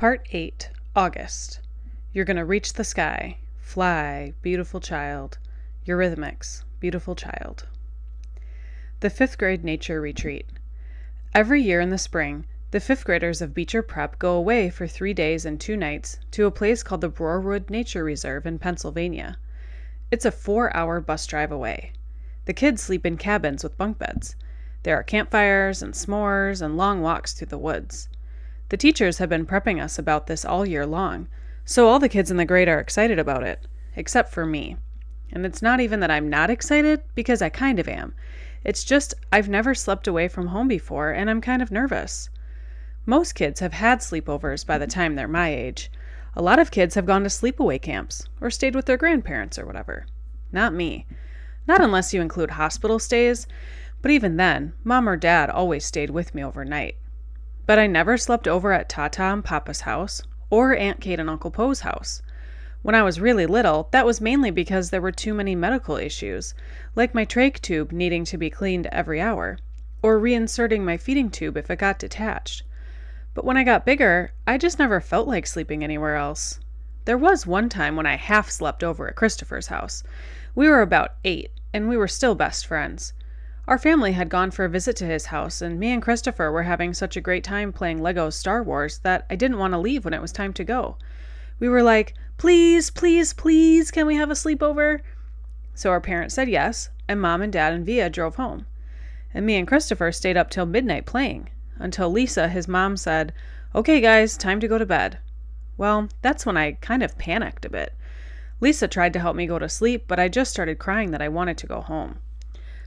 Part 8, August. You're gonna reach the sky. Fly, beautiful child. Eurythmics, beautiful child. The 5th grade nature retreat. Every year in the spring, the 5th graders of Beecher Prep go away for 3 days and 2 nights to a place called the Broarwood Nature Reserve in Pennsylvania. It's a 4-hour bus drive away. The kids sleep in cabins with bunk beds. There are campfires and s'mores and long walks through the woods. The teachers have been prepping us about this all year long, so all the kids in the grade are excited about it, except for me. And it's not even that I'm not excited, because I kind of am. It's just I've never slept away from home before, and I'm kind of nervous. Most kids have had sleepovers by the time they're my age. A lot of kids have gone to sleepaway camps, or stayed with their grandparents or whatever. Not me. Not unless you include hospital stays, but even then, Mom or Dad always stayed with me overnight. But I never slept over at Tata and Papa's house, or Aunt Kate and Uncle Poe's house. When I was really little, that was mainly because there were too many medical issues, like my trach tube needing to be cleaned every hour, or reinserting my feeding tube if it got detached. But when I got bigger, I just never felt like sleeping anywhere else. There was one time when I half slept over at Christopher's house. We were about 8, and we were still best friends. Our family had gone for a visit to his house, and me and Christopher were having such a great time playing Lego Star Wars that I didn't want to leave when it was time to go. We were like, please, please, please, can we have a sleepover? So our parents said yes, and Mom and Dad and Via drove home. And me and Christopher stayed up till midnight playing, until Lisa, his mom, said, "Okay guys, time to go to bed." Well, that's when I kind of panicked a bit. Lisa tried to help me go to sleep, but I just started crying that I wanted to go home.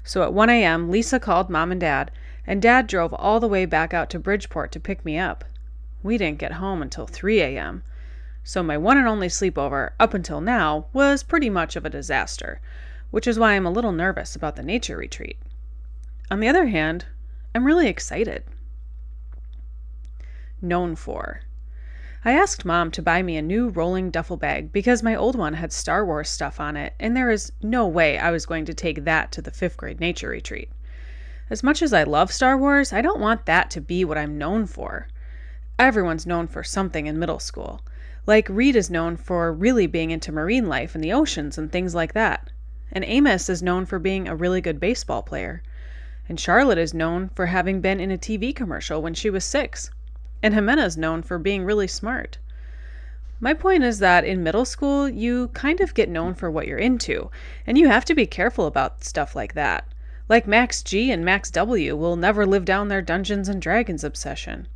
So at 1 a.m., Lisa called Mom and Dad drove all the way back out to Bridgeport to pick me up. We didn't get home until 3 a.m., so my one and only sleepover, up until now, was pretty much of a disaster, which is why I'm a little nervous about the nature retreat. On the other hand, I'm really excited. Known for. I asked Mom to buy me a new rolling duffel bag because my old one had Star Wars stuff on it, and there is no way I was going to take that to the 5th grade nature retreat. As much as I love Star Wars, I don't want that to be what I'm known for. Everyone's known for something in middle school. Like Reed is known for really being into marine life and the oceans and things like that. And Amos is known for being a really good baseball player. And Charlotte is known for having been in a TV commercial when she was 6. And Jimena's known for being really smart. My point is that in middle school, you kind of get known for what you're into, and you have to be careful about stuff like that. Like Max G and Max W will never live down their Dungeons and Dragons obsession.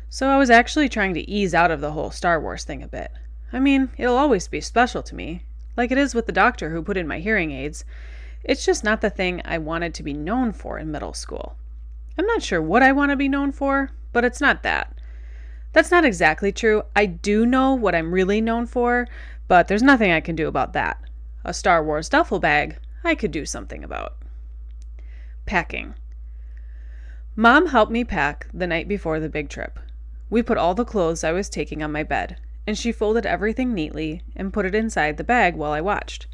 So I was actually trying to ease out of the whole Star Wars thing a bit. I mean, it'll always be special to me, like it is with the doctor who put in my hearing aids. It's just not the thing I wanted to be known for in middle school. I'm not sure what I want to be known for, but it's not that. That's not exactly true. I do know what I'm really known for, but there's nothing I can do about that. A Star Wars duffel bag, I could do something about. Packing. Mom helped me pack the night before the big trip. We put all the clothes I was taking on my bed, and she folded everything neatly and put it inside the bag while I watched.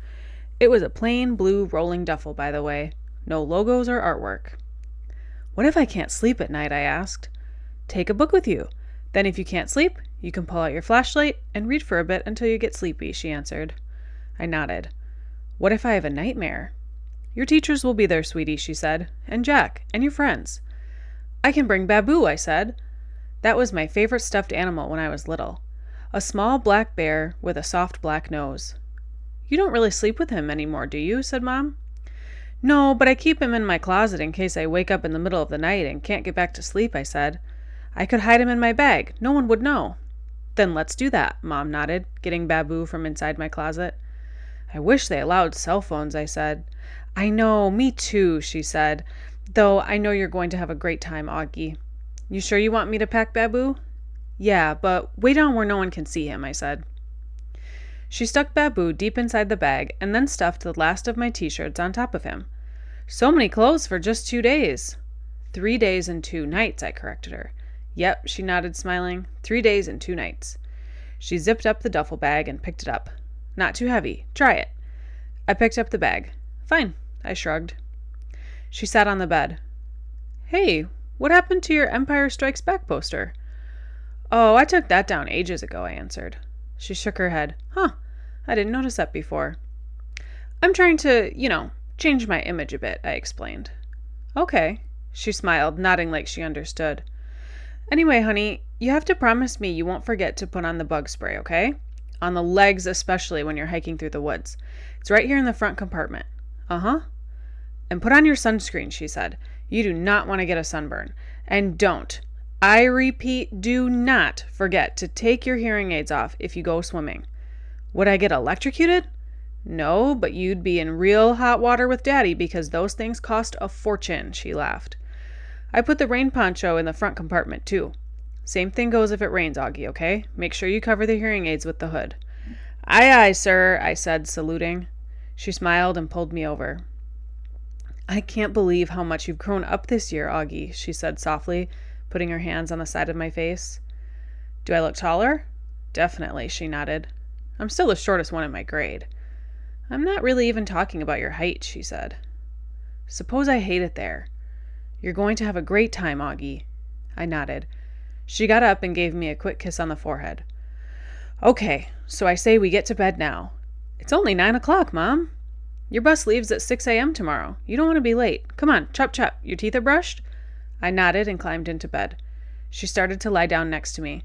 It was a plain blue rolling duffel, by the way. No logos or artwork. What if I can't sleep at night? I asked. Take a book with you. Then if you can't sleep, you can pull out your flashlight and read for a bit until you get sleepy, she answered. I nodded. What if I have a nightmare? Your teachers will be there, sweetie, she said, and Jack, and your friends. I can bring Babu, I said. That was my favorite stuffed animal when I was little. A small black bear with a soft black nose. You don't really sleep with him anymore, do you? Said Mom. No, but I keep him in my closet in case I wake up in the middle of the night and can't get back to sleep, I said. I could hide him in my bag. No one would know. Then let's do that, Mom nodded, getting Babu from inside my closet. I wish they allowed cell phones, I said. I know, me too, she said. Though I know you're going to have a great time, Augie. You sure you want me to pack Babu? Yeah, but way down where no one can see him, I said. She stuck Babu deep inside the bag and then stuffed the last of my t-shirts on top of him. So many clothes for just 2 days. 3 days and 2 nights, I corrected her. Yep, she nodded, smiling. 3 days and 2 nights. She zipped up the duffel bag and picked it up. Not too heavy. Try it. I picked up the bag. Fine, I shrugged. She sat on the bed. Hey, what happened to your Empire Strikes Back poster? Oh, I took that down ages ago, I answered. She shook her head. Huh, I didn't notice that before. I'm trying to, change my image a bit, I explained. Okay, she smiled, nodding like she understood. Anyway, honey, you have to promise me you won't forget to put on the bug spray, okay? On the legs especially when you're hiking through the woods. It's right here in the front compartment. Uh-huh. And put on your sunscreen, she said. You do not want to get a sunburn. And don't, I repeat, do not forget to take your hearing aids off if you go swimming. Would I get electrocuted? No, but you'd be in real hot water with Daddy because those things cost a fortune, she laughed. I put the rain poncho in the front compartment, too. Same thing goes if it rains, Augie, okay? Make sure you cover the hearing aids with the hood. Aye, aye, sir, I said, saluting. She smiled and pulled me over. I can't believe how much you've grown up this year, Augie, she said softly, putting her hands on the side of my face. Do I look taller? Definitely, she nodded. I'm still the shortest one in my grade. I'm not really even talking about your height, she said. Suppose I hate it there. You're going to have a great time, Augie. I nodded. She got up and gave me a quick kiss on the forehead. Okay, so I say we get to bed now. It's only 9 o'clock, Mom. Your bus leaves at 6 a.m. tomorrow. You don't want to be late. Come on, chop chop. Your teeth are brushed? I nodded and climbed into bed. She started to lie down next to me.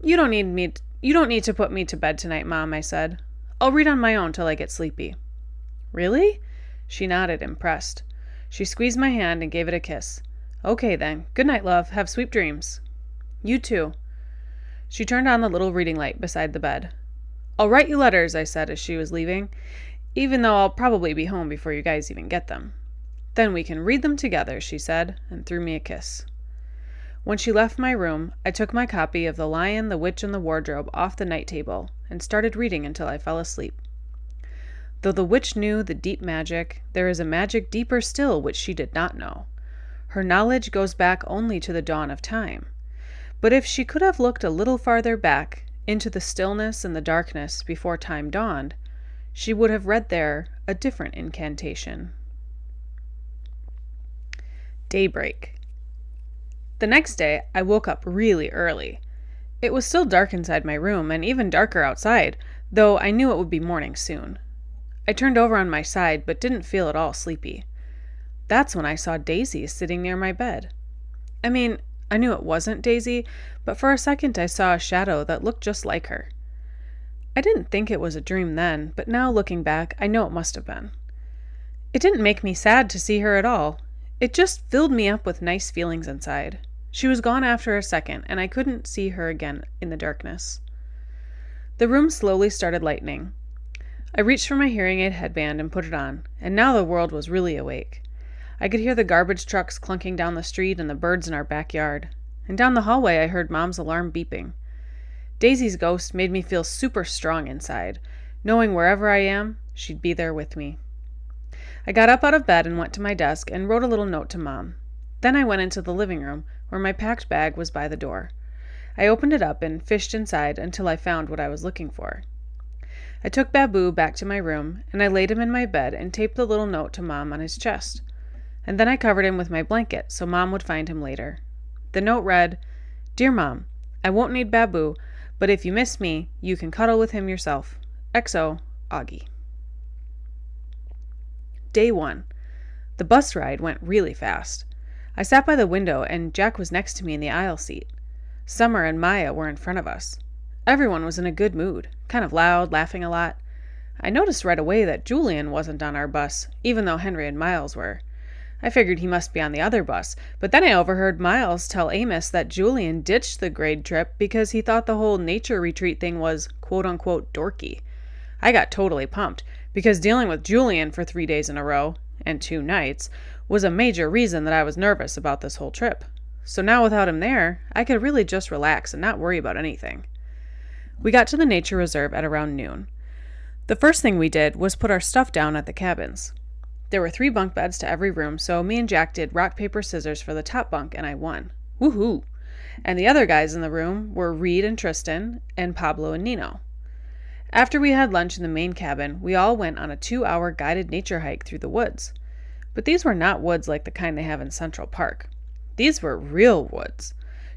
You don't need to put me to bed tonight, Mom, I said. I'll read on my own till I get sleepy. Really? She nodded, impressed. She squeezed my hand and gave it a kiss. Okay, then. Good night, love. Have sweet dreams. You too. She turned on the little reading light beside the bed. I'll write you letters, I said as she was leaving, even though I'll probably be home before you guys even get them. Then we can read them together, she said, and threw me a kiss. When she left my room, I took my copy of The Lion, the Witch, and the Wardrobe off the night table and started reading until I fell asleep. Though the witch knew the deep magic, there is a magic deeper still which she did not know. Her knowledge goes back only to the dawn of time. But if she could have looked a little farther back, into the stillness and the darkness before time dawned, she would have read there a different incantation. Daybreak. The next day, I woke up really early. It was still dark inside my room and even darker outside, though I knew it would be morning soon. I turned over on my side, but didn't feel at all sleepy. That's when I saw Daisy sitting near my bed. I mean, I knew it wasn't Daisy, but for a second I saw a shadow that looked just like her. I didn't think it was a dream then, but now looking back, I know it must have been. It didn't make me sad to see her at all. It just filled me up with nice feelings inside. She was gone after a second, and I couldn't see her again in the darkness. The room slowly started lightening. I reached for my hearing aid headband and put it on, and now the world was really awake. I could hear the garbage trucks clunking down the street and the birds in our backyard. And down the hallway I heard Mom's alarm beeping. Daisy's ghost made me feel super strong inside, knowing wherever I am, she'd be there with me. I got up out of bed and went to my desk and wrote a little note to Mom. Then I went into the living room, where my packed bag was by the door. I opened it up and fished inside until I found what I was looking for. I took Babu back to my room, and I laid him in my bed and taped the little note to Mom on his chest. And then I covered him with my blanket so Mom would find him later. The note read, Dear Mom, I won't need Babu, but if you miss me, you can cuddle with him yourself. XO, Augie. Day 1. The bus ride went really fast. I sat by the window, and Jack was next to me in the aisle seat. Summer and Maya were in front of us. Everyone was in a good mood, kind of loud, laughing a lot. I noticed right away that Julian wasn't on our bus, even though Henry and Miles were. I figured he must be on the other bus, but then I overheard Miles tell Amos that Julian ditched the grade trip because he thought the whole nature retreat thing was quote-unquote dorky. I got totally pumped, because dealing with Julian for 3 days in a row, and 2 nights, was a major reason that I was nervous about this whole trip. So now without him there, I could really just relax and not worry about anything. We got to the nature reserve at around noon. The first thing we did was put our stuff down at the cabins. There were 3 bunk beds to every room, so me and Jack did rock, paper, scissors for the top bunk, and I won. Woohoo! And the other guys in the room were Reed and Tristan, and Pablo and Nino. After we had lunch in the main cabin, we all went on a 2-hour guided nature hike through the woods. But these were not woods like the kind they have in Central Park. These were real woods.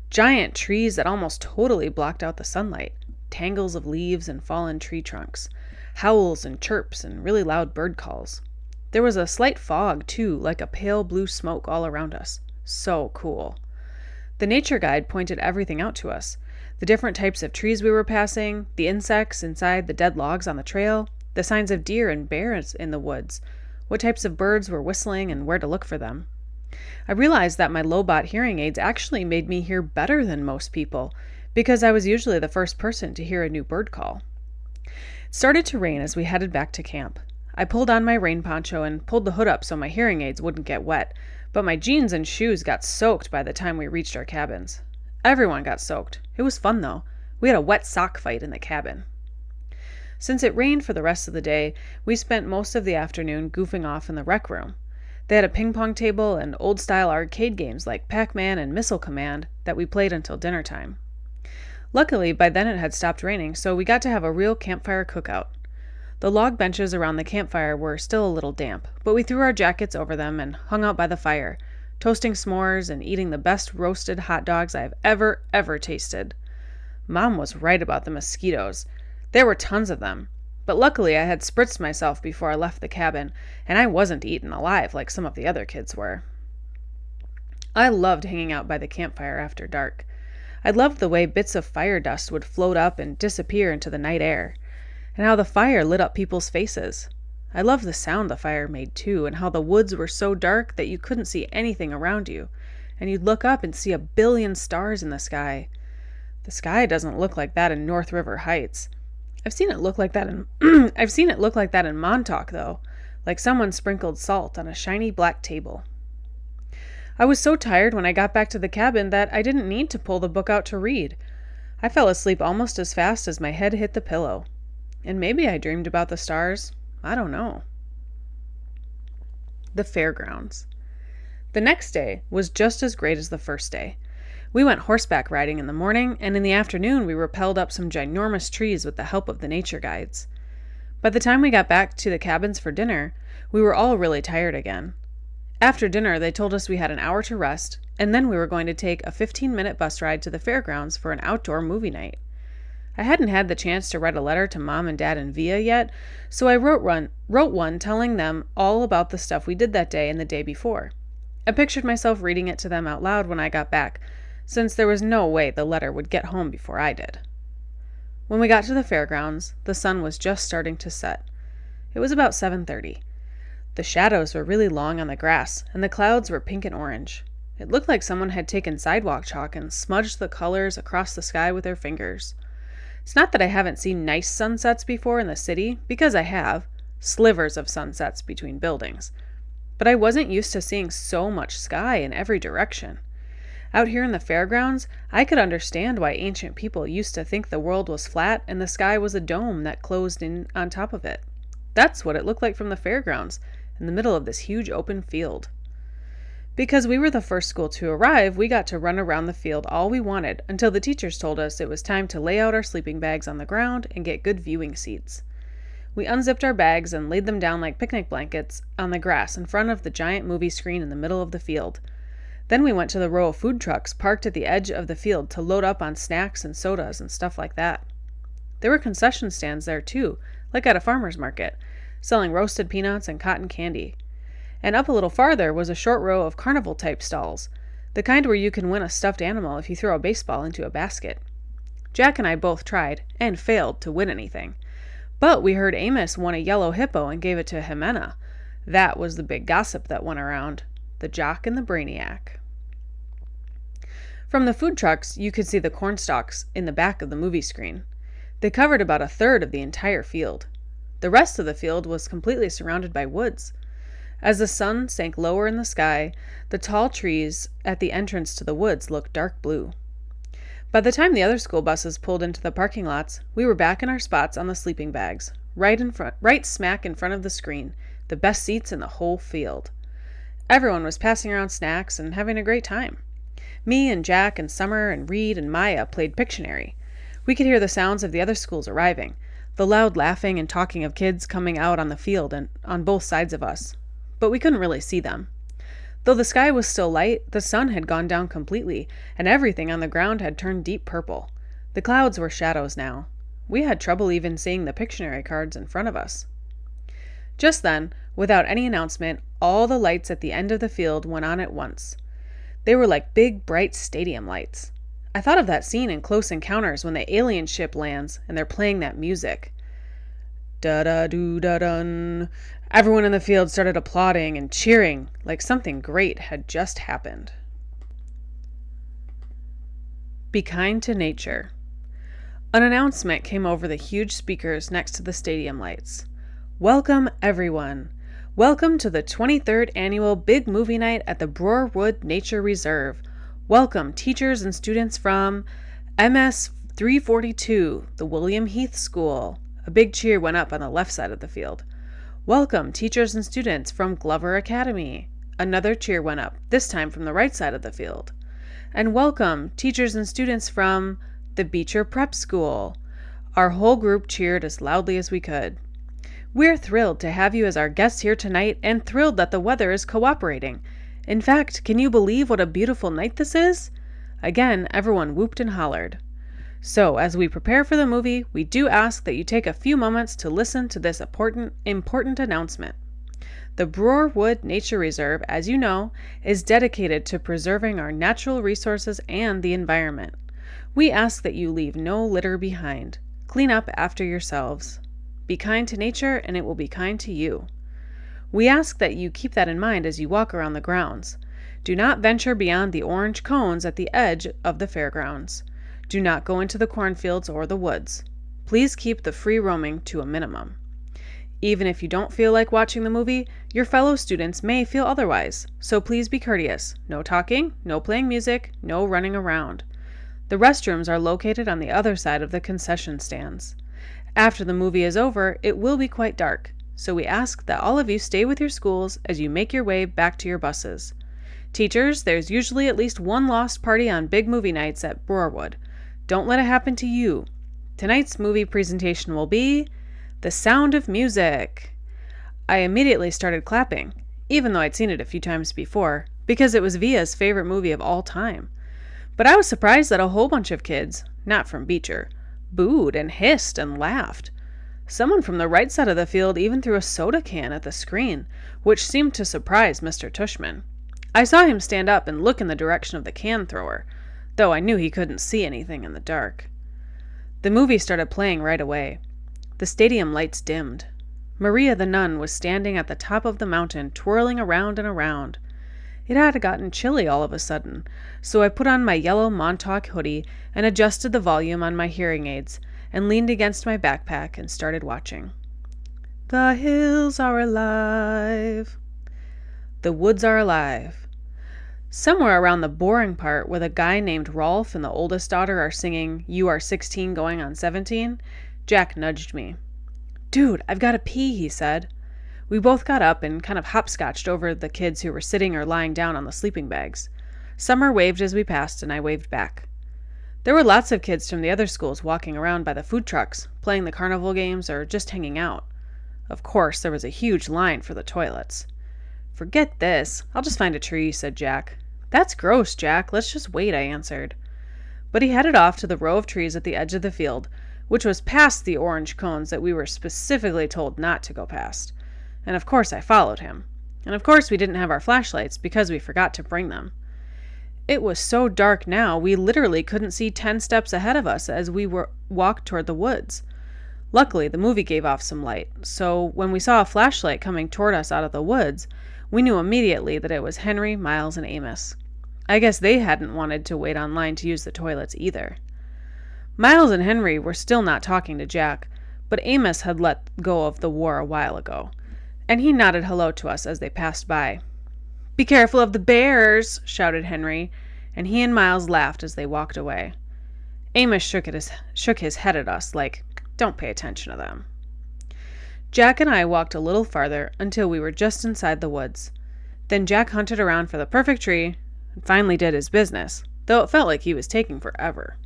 Giant trees that almost totally blocked out the sunlight, tangles of leaves and fallen tree trunks, howls and chirps and really loud bird calls. There was a slight fog, too, like a pale blue smoke all around us. So cool. The nature guide pointed everything out to us. The different types of trees we were passing, the insects inside the dead logs on the trail, the signs of deer and bears in the woods, what types of birds were whistling and where to look for them. I realized that my Lobot hearing aids actually made me hear better than most people, because I was usually the first person to hear a new bird call. It started to rain as we headed back to camp. I pulled on my rain poncho and pulled the hood up so my hearing aids wouldn't get wet, but my jeans and shoes got soaked by the time we reached our cabins. Everyone got soaked. It was fun, though. We had a wet sock fight in the cabin. Since it rained for the rest of the day, we spent most of the afternoon goofing off in the rec room. They had a ping pong table and old-style arcade games like Pac-Man and Missile Command that we played until dinner time. Luckily, by then it had stopped raining, so we got to have a real campfire cookout. The log benches around the campfire were still a little damp, but we threw our jackets over them and hung out by the fire, toasting s'mores and eating the best roasted hot dogs I've ever tasted. Mom was right about the mosquitoes. There were tons of them, but luckily I had spritzed myself before I left the cabin, and I wasn't eaten alive like some of the other kids were. I loved hanging out by the campfire after dark. I loved the way bits of fire dust would float up and disappear into the night air, and how the fire lit up people's faces. I loved the sound the fire made too, and how the woods were so dark that you couldn't see anything around you, and you'd look up and see a billion stars in the sky. The sky doesn't look like that in North River Heights. I've seen it look like that in Montauk, though, like someone sprinkled salt on a shiny black table. I was so tired when I got back to the cabin that I didn't need to pull the book out to read. I fell asleep almost as fast as my head hit the pillow. And maybe I dreamed about the stars. I don't know. The fairgrounds. The next day was just as great as the first day. We went horseback riding in the morning, and in the afternoon we rappelled up some ginormous trees with the help of the nature guides. By the time we got back to the cabins for dinner, we were all really tired again. After dinner, they told us we had an hour to rest, and then we were going to take a 15-minute bus ride to the fairgrounds for an outdoor movie night. I hadn't had the chance to write a letter to Mom and Dad and Via yet, so I wrote one telling them all about the stuff we did that day and the day before. I pictured myself reading it to them out loud when I got back, since there was no way the letter would get home before I did. When we got to the fairgrounds, the sun was just starting to set. It was about 7:30. The shadows were really long on the grass, and the clouds were pink and orange. It looked like someone had taken sidewalk chalk and smudged the colors across the sky with their fingers. It's not that I haven't seen nice sunsets before in the city, because I have, slivers of sunsets between buildings. But I wasn't used to seeing so much sky in every direction. Out here in the fairgrounds, I could understand why ancient people used to think the world was flat and the sky was a dome that closed in on top of it. That's what it looked like from the fairgrounds, in the middle of this huge open field. Because we were the first school to arrive, we got to run around the field all we wanted until the teachers told us it was time to lay out our sleeping bags on the ground and get good viewing seats. We unzipped our bags and laid them down like picnic blankets on the grass in front of the giant movie screen in the middle of the field. Then we went to the row of food trucks parked at the edge of the field to load up on snacks and sodas and stuff like that. There were concession stands there too, like at a farmer's market, selling roasted peanuts and cotton candy. And up a little farther was a short row of carnival-type stalls, the kind where you can win a stuffed animal if you throw a baseball into a basket. Jack and I both tried, and failed, to win anything. But we heard Amos won a yellow hippo and gave it to Jimena. That was the big gossip that went around. The jock and the brainiac. From the food trucks, you could see the corn stalks in the back of the movie screen. They covered about a third of the entire field. The rest of the field was completely surrounded by woods. As the sun sank lower in the sky, the tall trees at the entrance to the woods looked dark blue. By the time the other school buses pulled into the parking lots, we were back in our spots on the sleeping bags, right smack in front of the screen, the best seats in the whole field. Everyone was passing around snacks and having a great time. Me and Jack and Summer and Reed and Maya played Pictionary. We could hear the sounds of the other schools arriving, the loud laughing and talking of kids coming out on the field and on both sides of us. But we couldn't really see them. Though the sky was still light, the sun had gone down completely, and everything on the ground had turned deep purple. The clouds were shadows now. We had trouble even seeing the Pictionary cards in front of us. Just then, without any announcement, all the lights at the end of the field went on at once. They were like big, bright stadium lights. I thought of that scene in Close Encounters when the alien ship lands and they're playing that music. Da-da-doo-da-dun. Everyone in the field started applauding and cheering like something great had just happened. Be kind to nature. An announcement came over the huge speakers next to the stadium lights. Welcome, everyone. Welcome to the 23rd Annual Big Movie Night at the Broarwood Nature Reserve. Welcome, teachers and students from MS 342, the William Heath School. A big cheer went up on the left side of the field. Welcome, teachers and students from Glover Academy. Another cheer went up, this time from the right side of the field. And welcome, teachers and students from the Beecher Prep School. Our whole group cheered as loudly as we could. We're thrilled to have you as our guests here tonight and thrilled that the weather is cooperating. In fact, can you believe what a beautiful night this is? Again, everyone whooped and hollered. So, as we prepare for the movie, we do ask that you take a few moments to listen to this important announcement. The Broarwood Nature Reserve, as you know, is dedicated to preserving our natural resources and the environment. We ask that you leave no litter behind. Clean up after yourselves. Be kind to nature, and it will be kind to you. We ask that you keep that in mind as you walk around the grounds. Do not venture beyond the orange cones at the edge of the fairgrounds. Do not go into the cornfields or the woods. Please keep the free roaming to a minimum. Even if you don't feel like watching the movie, your fellow students may feel otherwise, so please be courteous. No talking, no playing music, no running around. The restrooms are located on the other side of the concession stands. After the movie is over, it will be quite dark, so we ask that all of you stay with your schools as you make your way back to your buses. Teachers, there's usually at least one lost party on big movie nights at Broarwood. Don't let it happen to you. Tonight's movie presentation will be The Sound of Music. I immediately started clapping, even though I'd seen it a few times before, because it was Via's favorite movie of all time. But I was surprised that a whole bunch of kids, not from Beecher, booed and hissed and laughed. Someone from the right side of the field even threw a soda can at the screen, which seemed to surprise Mr. Tushman. I saw him stand up and look in the direction of the can thrower, though I knew he couldn't see anything in the dark. The movie started playing right away. The stadium lights dimmed. Maria the nun was standing at the top of the mountain, twirling around and around. It had gotten chilly all of a sudden, so I put on my yellow Montauk hoodie and adjusted the volume on my hearing aids and leaned against my backpack and started watching. The hills are alive. The woods are alive. Somewhere around the boring part where the guy named Rolf and the oldest daughter are singing You Are 16 Going on 17, Jack nudged me. Dude, I've got to pee, he said. We both got up and kind of hopscotched over the kids who were sitting or lying down on the sleeping bags. Summer waved as we passed, and I waved back. There were lots of kids from the other schools walking around by the food trucks, playing the carnival games, or just hanging out. Of course, there was a huge line for the toilets. Forget this. I'll just find a tree, said Jack. That's gross, Jack. Let's just wait, I answered. But he headed off to the row of trees at the edge of the field, which was past the orange cones that we were specifically told not to go past. And of course I followed him. And of course we didn't have our flashlights because we forgot to bring them. It was so dark now we literally couldn't see 10 steps ahead of us as we walked toward the woods. Luckily, the movie gave off some light, so when we saw a flashlight coming toward us out of the woods, we knew immediately that it was Henry, Miles, and Amos. I guess they hadn't wanted to wait online to use the toilets either. Miles and Henry were still not talking to Jack, but Amos had let go of the war a while ago, and he nodded hello to us as they passed by. "Be careful of the bears," shouted Henry, and he and Miles laughed as they walked away. Amos shook his head at us like, "Don't pay attention to them." Jack and I walked a little farther until we were just inside the woods. Then Jack hunted around for the perfect tree and finally did his business, though it felt like he was taking forever.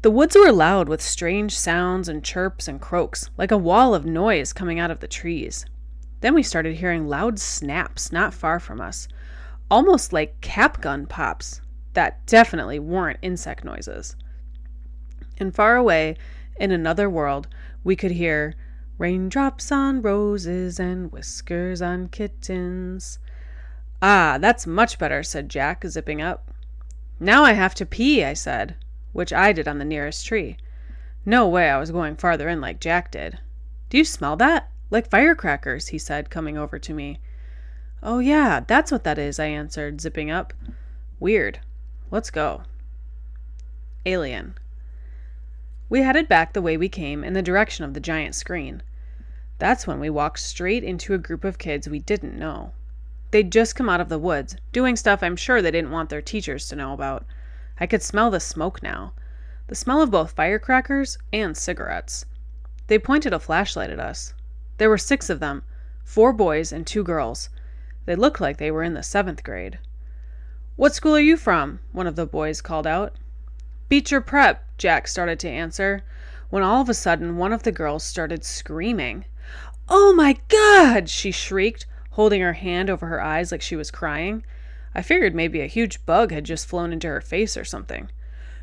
The woods were loud with strange sounds and chirps and croaks, like a wall of noise coming out of the trees. Then we started hearing loud snaps not far from us. almost like cap gun pops that definitely weren't insect noises. And far away, in another world, we could hear raindrops on roses and whiskers on kittens. Ah, that's much better, said Jack, zipping up. Now I have to pee, I said, which I did on the nearest tree. No way I was going farther in like Jack did. Do you smell that? Like firecrackers, he said, coming over to me. Oh yeah, that's what that is, I answered, zipping up. Weird. Let's go. Alien. We headed back the way we came in the direction of the giant screen. That's when we walked straight into a group of kids we didn't know. They'd just come out of the woods, doing stuff I'm sure they didn't want their teachers to know about. I could smell the smoke now. The smell of both firecrackers and cigarettes. They pointed a flashlight at us. There were 6 of them, 4 boys and 2 girls. They looked like they were in the 7th grade. What school are you from? One of the boys called out. Beecher Prep, Jack started to answer, when all of a sudden one of the girls started screaming. Oh my God, she shrieked, holding her hand over her eyes like she was crying. I figured maybe a huge bug had just flown into her face or something.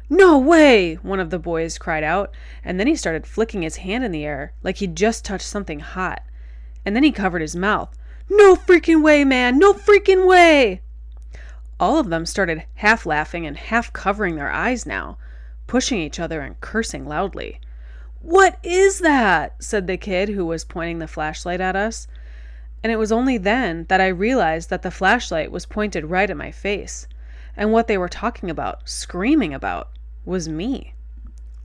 No way, one of the boys cried out, and then he started flicking his hand in the air like he'd just touched something hot. And then he covered his mouth. No freaking way, man, no freaking way! All of them started half laughing and half covering their eyes now, pushing each other and cursing loudly. What is that? Said the kid who was pointing the flashlight at us. And it was only then that I realized that the flashlight was pointed right at my face, and what they were talking about, screaming about, was me.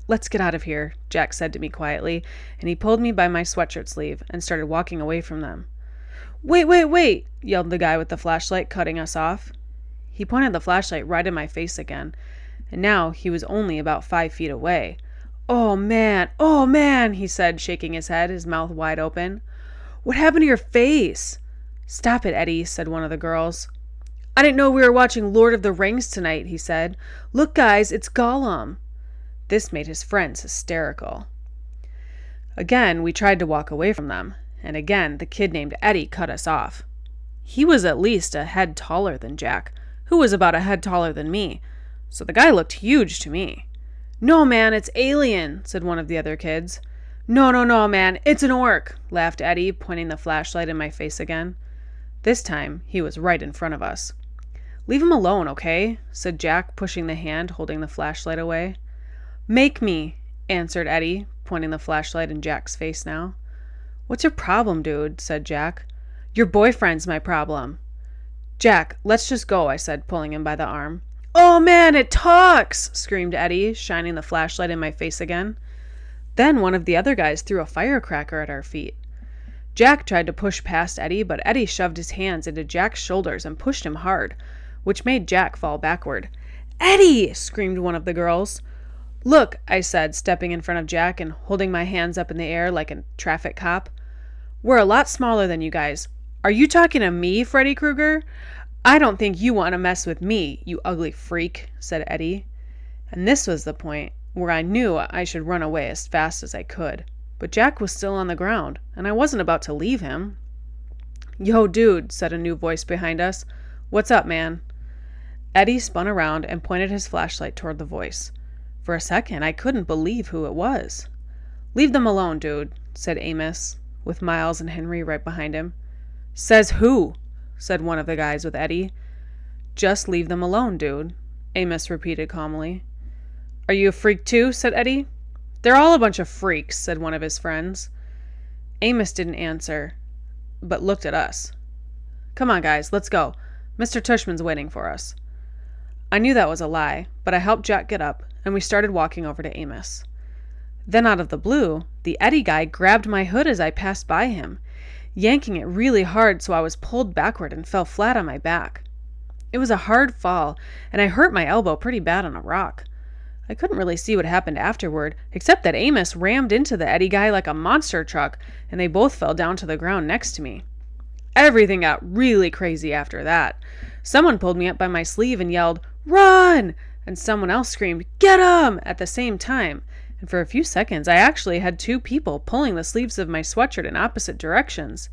Let's get out of here, Jack said to me quietly, and he pulled me by my sweatshirt sleeve and started walking away from them. Wait, yelled the guy with the flashlight, cutting us off. He pointed the flashlight right in my face again, and now he was only about 5 feet away. Oh man, he said, shaking his head, his mouth wide open. What happened to your face? Stop it, Eddie, said one of the girls. I didn't know we were watching Lord of the Rings tonight, he said. Look, guys, it's Gollum. This made his friends hysterical. Again, we tried to walk away from them, and again the kid named Eddie cut us off. He was at least a head taller than Jack, who was about a head taller than me, so the guy looked huge to me. No, man, it's Alien, said one of the other kids. No, man, it's an orc, laughed Eddie, pointing the flashlight in my face again. This time, he was right in front of us. Leave him alone, okay? Said Jack, pushing the hand holding the flashlight away. Make me, answered Eddie, pointing the flashlight in Jack's face now. What's your problem, dude? Said Jack. Your boyfriend's my problem. Jack, let's just go, I said, pulling him by the arm. Oh man, it talks, screamed Eddie, shining the flashlight in my face again. Then one of the other guys threw a firecracker at our feet. Jack tried to push past Eddie, but Eddie shoved his hands into Jack's shoulders and pushed him hard, which made Jack fall backward. Eddie! Screamed one of the girls. Look, I said, stepping in front of Jack and holding my hands up in the air like a traffic cop. We're a lot smaller than you guys. Are you talking to me, Freddy Krueger? I don't think you want to mess with me, you ugly freak, said Eddie. And this was the point where I knew I should run away as fast as I could. But Jack was still on the ground, and I wasn't about to leave him. Yo, dude, said a new voice behind us. What's up, man? Eddie spun around and pointed his flashlight toward the voice. For a second, I couldn't believe who it was. Leave them alone, dude, said Amos, with Miles and Henry right behind him. Says who? Said one of the guys with Eddie. Just leave them alone, dude, Amos repeated calmly. Are you a freak too? Said Eddie. They're all a bunch of freaks, said one of his friends. Amos didn't answer, but looked at us. Come on, guys, let's go. Mr. Tushman's waiting for us. I knew that was a lie, but I helped Jack get up, and we started walking over to Amos. Then out of the blue, the Eddie guy grabbed my hood as I passed by him, yanking it really hard so I was pulled backward and fell flat on my back. It was a hard fall, and I hurt my elbow pretty bad on a rock. I couldn't really see what happened afterward, except that Amos rammed into the Eddie guy like a monster truck, and they both fell down to the ground next to me. Everything got really crazy after that. Someone pulled me up by my sleeve and yelled, "Run!" and someone else screamed, "Get him!" at the same time, and for a few seconds I actually had 2 people pulling the sleeves of my sweatshirt in opposite directions.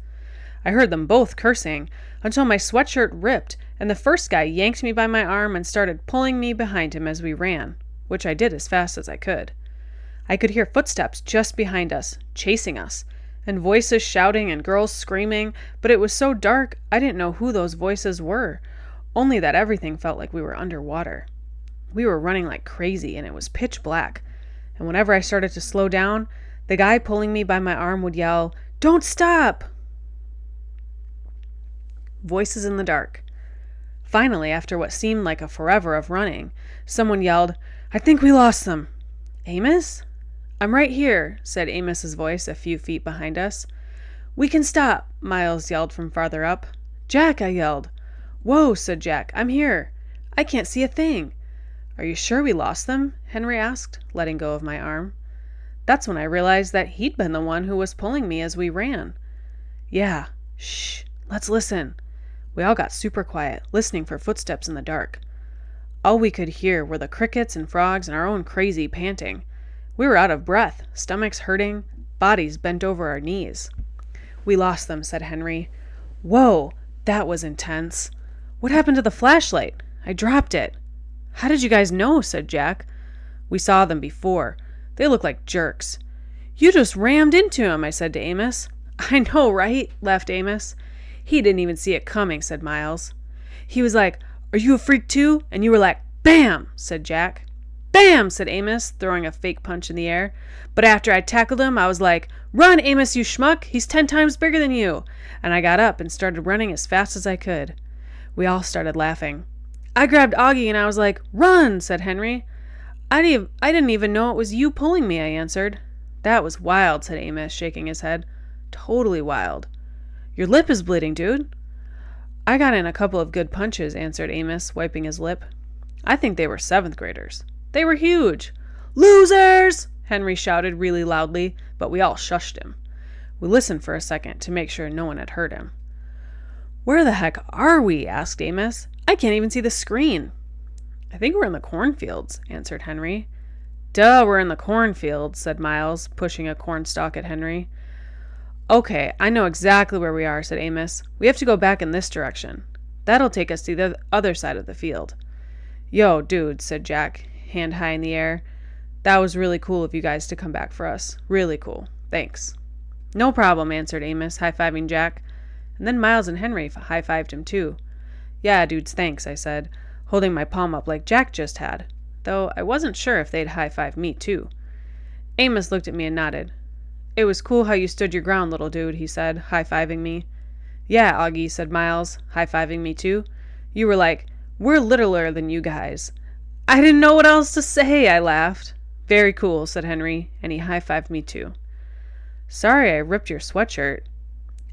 I heard them both cursing, until my sweatshirt ripped and the first guy yanked me by my arm and started pulling me behind him as we ran, which I did as fast as I could. I could hear footsteps just behind us, chasing us, and voices shouting and girls screaming, but it was so dark I didn't know who those voices were, only that everything felt like we were underwater. We were running like crazy, and it was pitch black, and whenever I started to slow down, the guy pulling me by my arm would yell, "Don't stop!" Voices in the dark. Finally, after what seemed like a forever of running, someone yelled, "I think we lost them." "Amos?" "I'm right here," said Amos's voice a few feet behind us. "We can stop," Miles yelled from farther up. "Jack," I yelled. "Whoa," said Jack, "I'm here. I can't see a thing." "Are you sure we lost them?" Henry asked, letting go of my arm. That's when I realized that he'd been the one who was pulling me as we ran. "Yeah, shh, let's listen." We all got super quiet, listening for footsteps in the dark. All we could hear were the crickets and frogs and our own crazy panting. We were out of breath, stomachs hurting, bodies bent over our knees. "We lost them," said Henry. "Whoa, that was intense. What happened to the flashlight? I dropped it." "How did you guys know?" said Jack. "We saw them before. They look like jerks." "You just rammed into him," I said to Amos. "I know, right?" laughed Amos. "He didn't even see it coming," said Miles. "He was like, 'Are you a freak too?' And you were like, 'Bam!'" said Jack. "Bam!" said Amos, throwing a fake punch in the air. "But after I tackled him, I was like, 'Run, Amos, you schmuck! He's 10 times bigger than you!' And I got up and started running as fast as I could." We all started laughing. "I grabbed Augie and I was like, 'Run!'" said Henry. I didn't even know it was you pulling me," I answered. "That was wild," said Amos, shaking his head. "Totally wild." "Your lip is bleeding, dude." "I got in a couple of good punches," answered Amos, wiping his lip. I think they were 7th graders. They were huge. "Losers!" Henry shouted really loudly, but we all shushed him. We listened for a second to make sure no one had heard him. "Where the heck are we?" asked Amos. "I can't even see the screen." "I think we're in the cornfields," answered Henry. "Duh, we're in the cornfields," said Miles, pushing a cornstalk at Henry. "Okay, I know exactly where we are," said Amos. "We have to go back in this direction. That'll take us to the other side of the field." "Yo, dude," said Jack, hand high in the air. "That was really cool of you guys to come back for us. Really cool. Thanks." "No problem," answered Amos, high-fiving Jack. And then Miles and Henry high-fived him too. "Yeah, dudes, thanks," I said, holding my palm up like Jack just had, though I wasn't sure if they'd high-five me too. Amos looked at me and nodded. "It was cool how you stood your ground, little dude," he said, high-fiving me. "Yeah, Augie," said Miles, high-fiving me too. "You were like, 'We're littler than you guys.'" "I didn't know what else to say," I laughed. "Very cool," said Henry, and he high-fived me too. "Sorry I ripped your sweatshirt."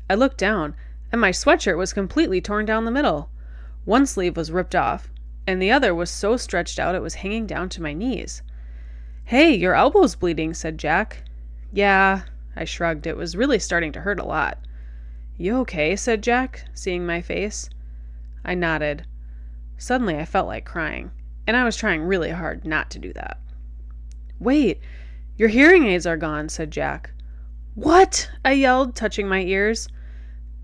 I looked down, and my sweatshirt was completely torn down the middle. One sleeve was ripped off, and the other was so stretched out it was hanging down to my knees. "Hey, your elbow's bleeding," said Jack. "Yeah," I shrugged. It was really starting to hurt a lot. "You okay?" said Jack, seeing my face. I nodded. Suddenly I felt like crying, and I was trying really hard not to do that. "Wait, your hearing aids are gone," said Jack. "What?" I yelled, touching my ears.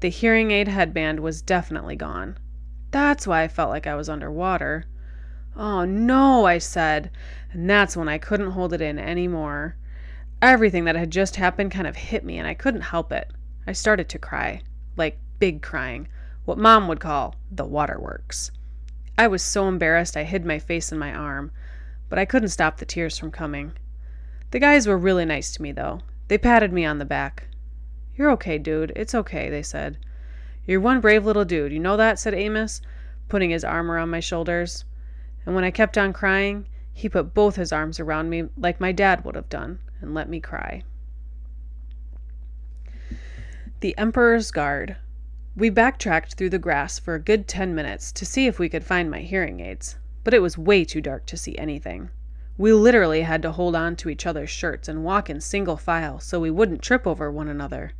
The hearing aid headband was definitely gone. That's why I felt like I was underwater. "Oh no," I said, and that's when I couldn't hold it in anymore. Everything that had just happened kind of hit me, and I couldn't help it. I started to cry, like big crying, what Mom would call the waterworks. I was so embarrassed I hid my face in my arm, but I couldn't stop the tears from coming. The guys were really nice to me, though. They patted me on the back. "You're okay, dude. It's okay," they said. "You're one brave little dude, you know that?" said Amos, putting his arm around my shoulders. And when I kept on crying, he put both his arms around me like my dad would have done and let me cry. The Emperor's Guard. We backtracked through the grass for a good 10 minutes to see if we could find my hearing aids, but it was way too dark to see anything. We literally had to hold on to each other's shirts and walk in single file so we wouldn't trip over one another.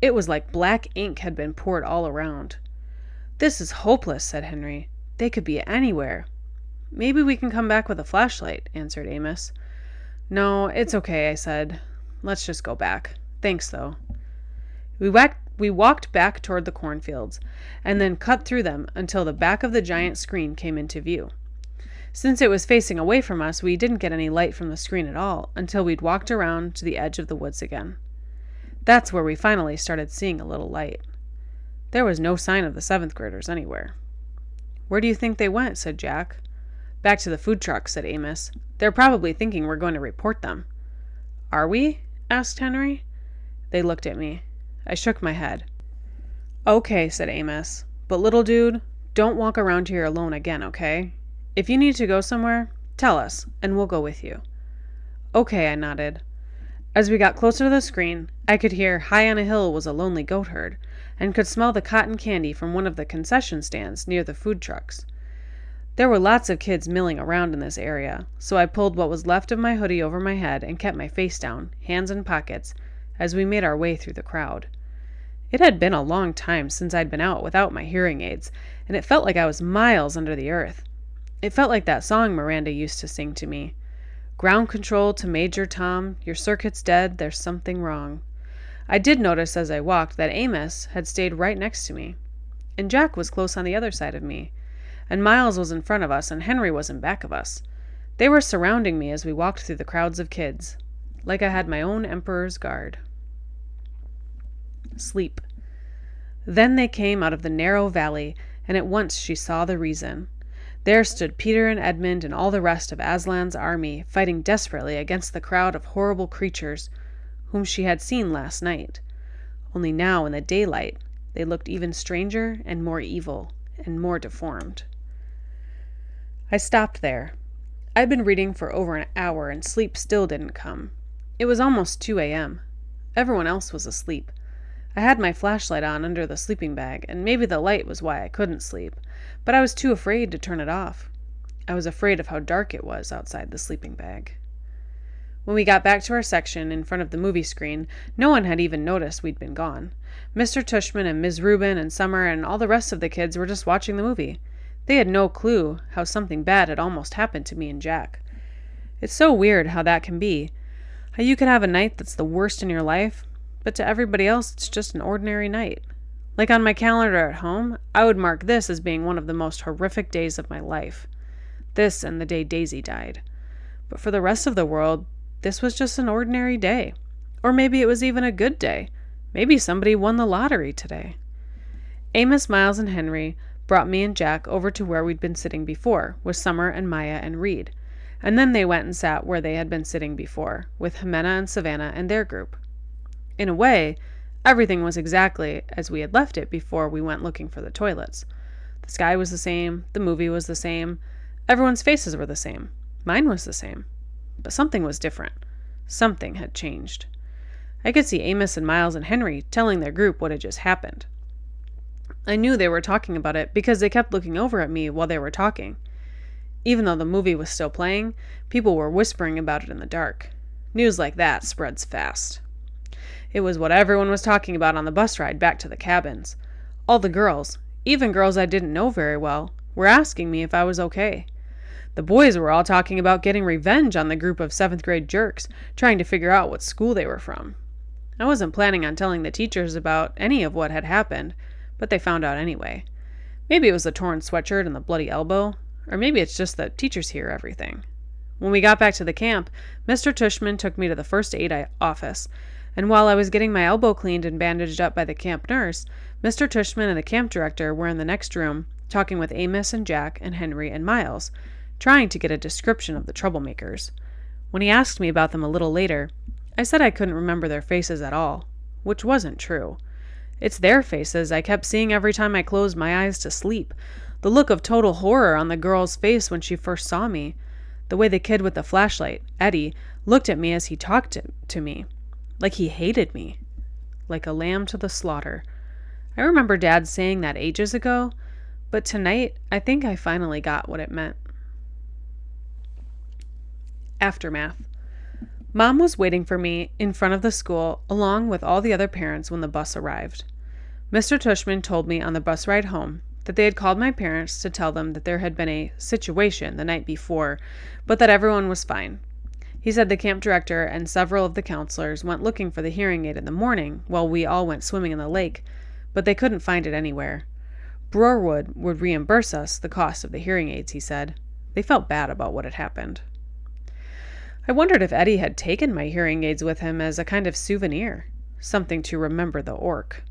It was like black ink had been poured all around. "This is hopeless," said Henry. "They could be anywhere." "Maybe we can come back with a flashlight," answered Amos. "No, it's okay," I said. "Let's just go back. Thanks, though." We We walked back toward the cornfields, and then cut through them until the back of the giant screen came into view. Since it was facing away from us, we didn't get any light from the screen at all until we'd walked around to the edge of the woods again. That's where we finally started seeing a little light. There was no sign of the 7th graders anywhere. "Where do you think they went?" said Jack. "Back to the food truck," said Amos. "They're probably thinking we're going to report them." "Are we?" asked Henry. They looked at me. I shook my head. "Okay," said Amos. "But little dude, don't walk around here alone again, okay? If you need to go somewhere, tell us, and we'll go with you." "Okay," I nodded. As we got closer to the screen, I could hear "High on a Hill" was a lonely goat herd, and could smell the cotton candy from one of the concession stands near the food trucks. There were lots of kids milling around in this area, so I pulled what was left of my hoodie over my head and kept my face down, hands in pockets, as we made our way through the crowd. It had been a long time since I'd been out without my hearing aids, and it felt like I was miles under the earth. It felt like that song Miranda used to sing to me. "Ground control to Major Tom, your circuit's dead, there's something wrong." I did notice as I walked that Amos had stayed right next to me, and Jack was close on the other side of me, and Miles was in front of us and Henry was in back of us. They were surrounding me as we walked through the crowds of kids, like I had my own emperor's guard. Sleep. Then they came out of the narrow valley, and at once she saw the reason. There stood Peter and Edmund and all the rest of Aslan's army, fighting desperately against the crowd of horrible creatures whom she had seen last night. Only now, in the daylight, they looked even stranger and more evil and more deformed. I stopped there. I'd been reading for over an hour, and sleep still didn't come. It was almost 2 a.m. Everyone else was asleep. I had my flashlight on under the sleeping bag, and maybe the light was why I couldn't sleep, but I was too afraid to turn it off. I was afraid of how dark it was outside the sleeping bag. When we got back to our section in front of the movie screen, no one had even noticed we'd been gone. Mr. Tushman and Ms. Rubin and Summer and all the rest of the kids were just watching the movie. They had no clue how something bad had almost happened to me and Jack. It's so weird how that can be. How you could have a night that's the worst in your life, but to everybody else it's just an ordinary night. Like on my calendar at home, I would mark this as being one of the most horrific days of my life. This and the day Daisy died. But for the rest of the world, this was just an ordinary day. Or maybe it was even a good day. Maybe somebody won the lottery today. Amos, Miles, and Henry brought me and Jack over to where we'd been sitting before, with Summer and Maya and Reed. And then they went and sat where they had been sitting before, with Jimena and Savannah and their group. In a way, everything was exactly as we had left it before we went looking for the toilets. The sky was the same, the movie was the same, everyone's faces were the same, mine was the same. But something was different. Something had changed. I could see Amos and Miles and Henry telling their group what had just happened. I knew they were talking about it because they kept looking over at me while they were talking. Even though the movie was still playing, people were whispering about it in the dark. News like that spreads fast. It was what everyone was talking about on the bus ride back to the cabins. All the girls, even girls I didn't know very well, were asking me if I was okay. The boys were all talking about getting revenge on the group of 7th grade jerks, trying to figure out what school they were from. I wasn't planning on telling the teachers about any of what had happened, but they found out anyway. Maybe it was the torn sweatshirt and the bloody elbow, or maybe it's just that teachers hear everything. When we got back to the camp, Mr. Tushman took me to the first aid office, and while I was getting my elbow cleaned and bandaged up by the camp nurse, Mr. Tushman and the camp director were in the next room, talking with Amos and Jack and Henry and Miles, trying to get a description of the troublemakers. When he asked me about them a little later, I said I couldn't remember their faces at all, which wasn't true. It's their faces I kept seeing every time I closed my eyes to sleep. The look of total horror on the girl's face when she first saw me. The way the kid with the flashlight, Eddie, looked at me as he talked to me. Like he hated me. Like a lamb to the slaughter. I remember Dad saying that ages ago, but tonight I think I finally got what it meant. Aftermath. Mom was waiting for me in front of the school along with all the other parents when the bus arrived. Mr. Tushman told me on the bus ride home that they had called my parents to tell them that there had been a situation the night before, but that everyone was fine. He said the camp director and several of the counselors went looking for the hearing aid in the morning while we all went swimming in the lake, but they couldn't find it anywhere. Broarwood would reimburse us the cost of the hearing aids, he said. They felt bad about what had happened. I wondered if Eddie had taken my hearing aids with him as a kind of souvenir, something to remember the orc.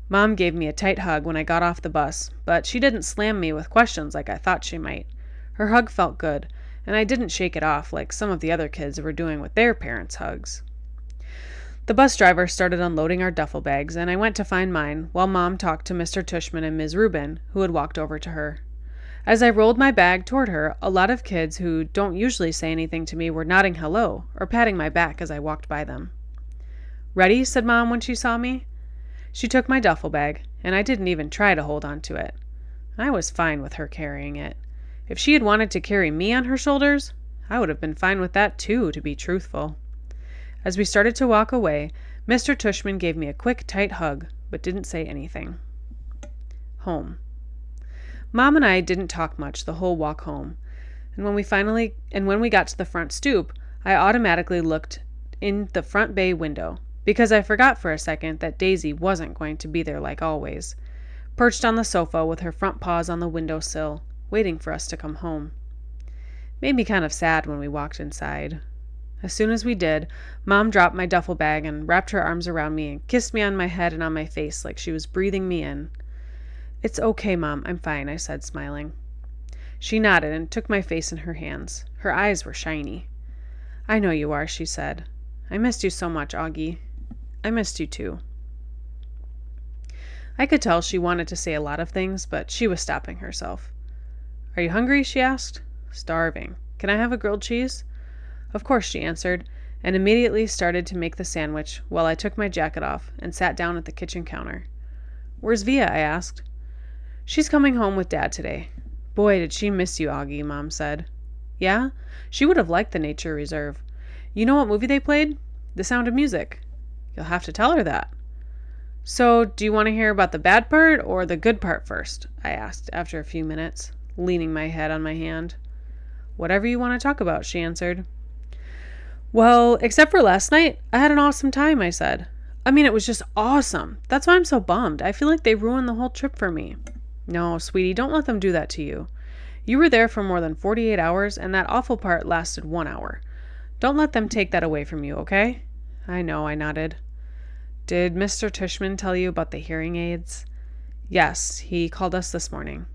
Mom gave me a tight hug when I got off the bus, but she didn't slam me with questions like I thought she might. Her hug felt good, and I didn't shake it off like some of the other kids were doing with their parents' hugs. The bus driver started unloading our duffel bags, and I went to find mine while Mom talked to Mr. Tushman and Ms. Rubin, who had walked over to her. As I rolled my bag toward her, a lot of kids who don't usually say anything to me were nodding hello or patting my back as I walked by them. "Ready?" said Mom when she saw me. She took my duffel bag, and I didn't even try to hold on to it. I was fine with her carrying it. If she had wanted to carry me on her shoulders, I would have been fine with that too, to be truthful. As we started to walk away, Mr. Tushman gave me a quick, tight hug, but didn't say anything. Home. Mom and I didn't talk much the whole walk home, and when we got to the front stoop, I automatically looked in the front bay window, because I forgot for a second that Daisy wasn't going to be there like always, perched on the sofa with her front paws on the windowsill, waiting for us to come home. Made me kind of sad when we walked inside. As soon as we did, Mom dropped my duffel bag and wrapped her arms around me and kissed me on my head and on my face like she was breathing me in. "It's okay, Mom, I'm fine," I said, smiling. She nodded and took my face in her hands. Her eyes were shiny. "I know you are," she said. "I missed you so much, Augie." "I missed you too." I could tell she wanted to say a lot of things, but she was stopping herself. "Are you hungry?" she asked. "Starving. Can I have a grilled cheese?" "Of course," she answered, and immediately started to make the sandwich while I took my jacket off and sat down at the kitchen counter. "Where's Via?" I asked. "She's coming home with Dad today." "Boy, did she miss you, Augie," Mom said. "Yeah? She would have liked the nature reserve. You know what movie they played? The Sound of Music." "You'll have to tell her that." "So, do you want to hear about the bad part or the good part first?" I asked after a few minutes, leaning my head on my hand. "Whatever you want to talk about," she answered. "Well, except for last night, I had an awesome time," I said. "I mean, it was just awesome. That's why I'm so bummed. I feel like they ruined the whole trip for me." "No, sweetie, don't let them do that to you. You were there for more than 48 hours, and that awful part lasted 1 hour. Don't let them take that away from you, okay?" "I know," I nodded. "Did Mr. Tushman tell you about the hearing aids?" "Yes, he called us this morning."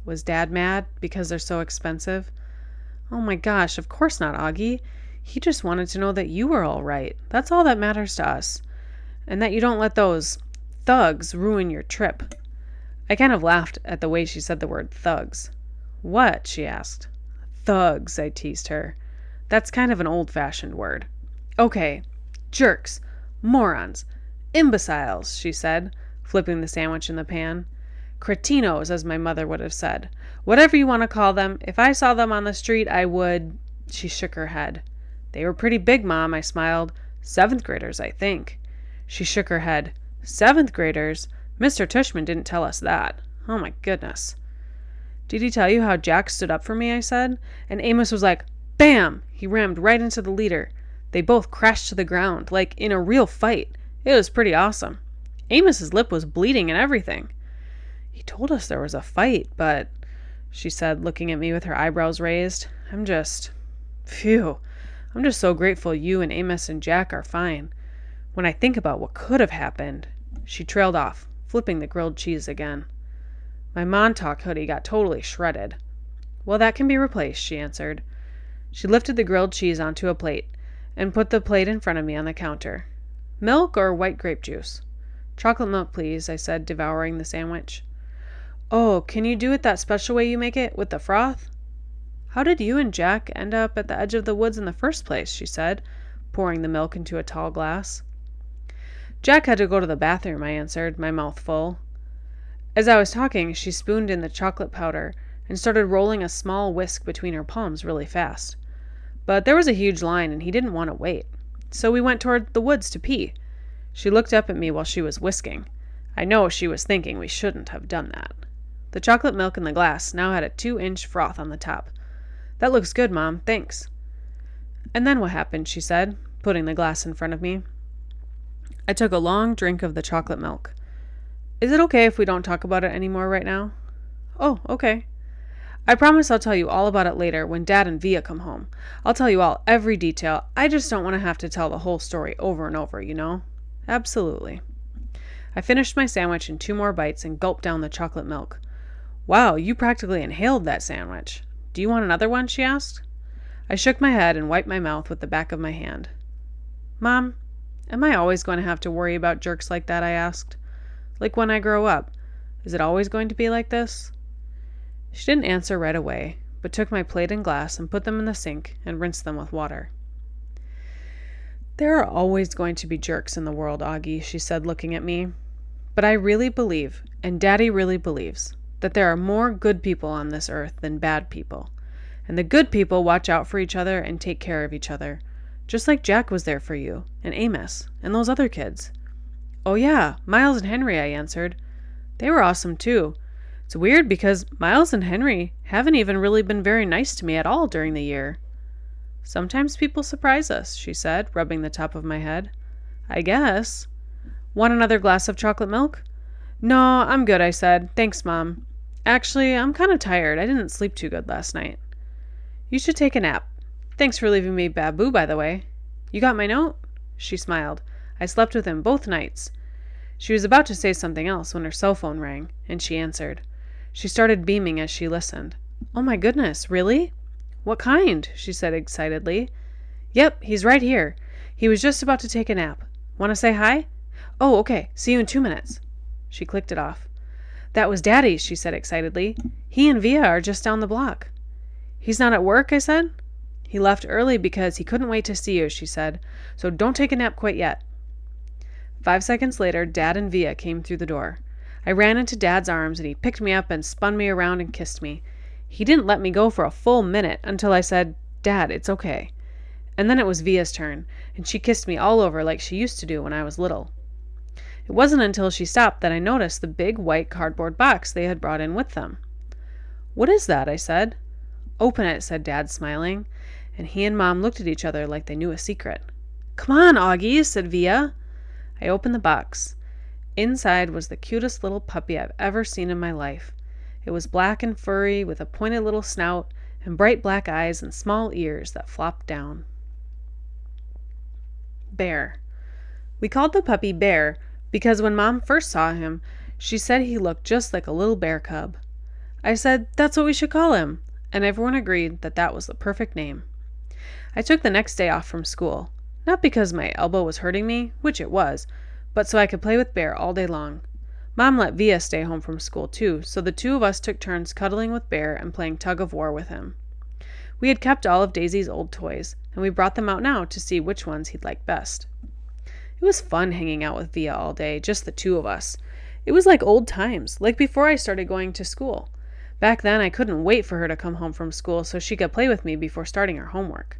"Was Dad mad because they're so expensive?" "Oh my gosh, of course not, Augie. He just wanted to know that you were all right. That's all that matters to us. And that you don't let those thugs ruin your trip." I kind of laughed at the way she said the word thugs. "What?" she asked. "Thugs," I teased her. "That's kind of an old-fashioned word." "Okay, jerks, morons, imbeciles," she said, flipping the sandwich in the pan. "Cretinos, as my mother would have said. Whatever you want to call them, if I saw them on the street, I would—" She shook her head. "They were pretty big, Mom," I smiled. "7th graders, I think." She shook her head. "7th graders? Mr. Tushman didn't tell us that. Oh my goodness." "Did he tell you how Jack stood up for me?" I said. "And Amos was like, bam! He rammed right into the leader. They both crashed to the ground, like in a real fight. It was pretty awesome. Amos's lip was bleeding and everything." "He told us there was a fight, but," she said, looking at me with her eyebrows raised, Phew. I'm just so grateful you and Amos and Jack are fine. When I think about what could have happened." She trailed off, flipping the grilled cheese again. My Montauk hoodie got totally shredded. "Well, that can be replaced," she answered. She lifted the grilled cheese onto a plate and put the plate in front of me on the counter. "Milk or white grape juice?" "Chocolate milk, please," I said, devouring the sandwich. "Oh, can you do it that special way you make it, with the froth?" "How did you and Jack end up at the edge of the woods in the first place?" she said, pouring the milk into a tall glass. "Jack had to go to the bathroom," I answered, my mouth full. As I was talking, she spooned in the chocolate powder and started rolling a small whisk between her palms really fast. But there was a huge line, and he didn't want to wait. So we went toward the woods to pee. She looked up at me while she was whisking. I know she was thinking we shouldn't have done that. The chocolate milk in the glass now had a 2-inch froth on the top. "That looks good, Mom. Thanks." And then what happened, she said, putting the glass in front of me. I took a long drink of the chocolate milk. Is it okay if we don't talk about it anymore right now? Oh, okay. I promise I'll tell you all about it later when Dad and Via come home. I'll tell you all every detail. I just don't want to have to tell the whole story over and over, you know? Absolutely. I finished my sandwich in 2 more bites and gulped down the chocolate milk. Wow, you practically inhaled that sandwich. Do you want another one? She asked. I shook my head and wiped my mouth with the back of my hand. Mom, am I always going to have to worry about jerks like that? I asked. Like when I grow up. Is it always going to be like this? She didn't answer right away, but took my plate and glass and put them in the sink and rinsed them with water. There are always going to be jerks in the world, Augie, she said, looking at me. But I really believe, and Daddy really believes, that there are more good people on this earth than bad people. And the good people watch out for each other and take care of each other, just like Jack was there for you, and Amos, and those other kids. Oh yeah, Miles and Henry, I answered. They were awesome too. It's weird because Miles and Henry haven't even really been very nice to me at all during the year. Sometimes people surprise us, she said, rubbing the top of my head. I guess. Want another glass of chocolate milk? No, I'm good, I said. Thanks, Mom. Actually, I'm kind of tired. I didn't sleep too good last night. You should take a nap. Thanks for leaving me Babu, by the way. You got my note? She smiled. I slept with him both nights. She was about to say something else when her cell phone rang, and she answered. She started beaming as she listened. Oh my goodness, really? What kind? She said excitedly. Yep, he's right here. He was just about to take a nap. Want to say hi? Oh, okay. See you in 2 minutes. She clicked it off. That was Daddy, she said excitedly. He and Via are just down the block. He's not at work, I said. He left early because he couldn't wait to see you, she said. So don't take a nap quite yet. 5 seconds later, Dad and Via came through the door. I ran into Dad's arms and he picked me up and spun me around and kissed me. He didn't let me go for a full minute until I said, Dad, it's okay. And then it was Via's turn, and she kissed me all over like she used to do when I was little. It wasn't until she stopped that I noticed the big white cardboard box they had brought in with them. What is that? I said. Open it, said Dad, smiling, and he and Mom looked at each other like they knew a secret. Come on, Augie, said Via. I opened the box. Inside was the cutest little puppy I've ever seen in my life. It was black and furry with a pointed little snout and bright black eyes and small ears that flopped down. Bear. We called the puppy Bear because when Mom first saw him, she said he looked just like a little bear cub. I said, that's what we should call him, and everyone agreed that that was the perfect name. I took the next day off from school, not because my elbow was hurting me, which it was, but so I could play with Bear all day long. Mom let Via stay home from school too, so the 2 of us took turns cuddling with Bear and playing tug of war with him. We had kept all of Daisy's old toys, and we brought them out now to see which ones he'd like best. It was fun hanging out with Via all day, just the 2 of us. It was like old times, like before I started going to school. Back then, I couldn't wait for her to come home from school so she could play with me before starting her homework.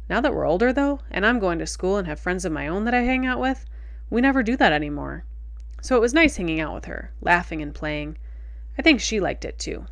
Now that we're older, though, and I'm going to school and have friends of my own that I hang out with, we never do that anymore. So it was nice hanging out with her, laughing and playing. I think she liked it too.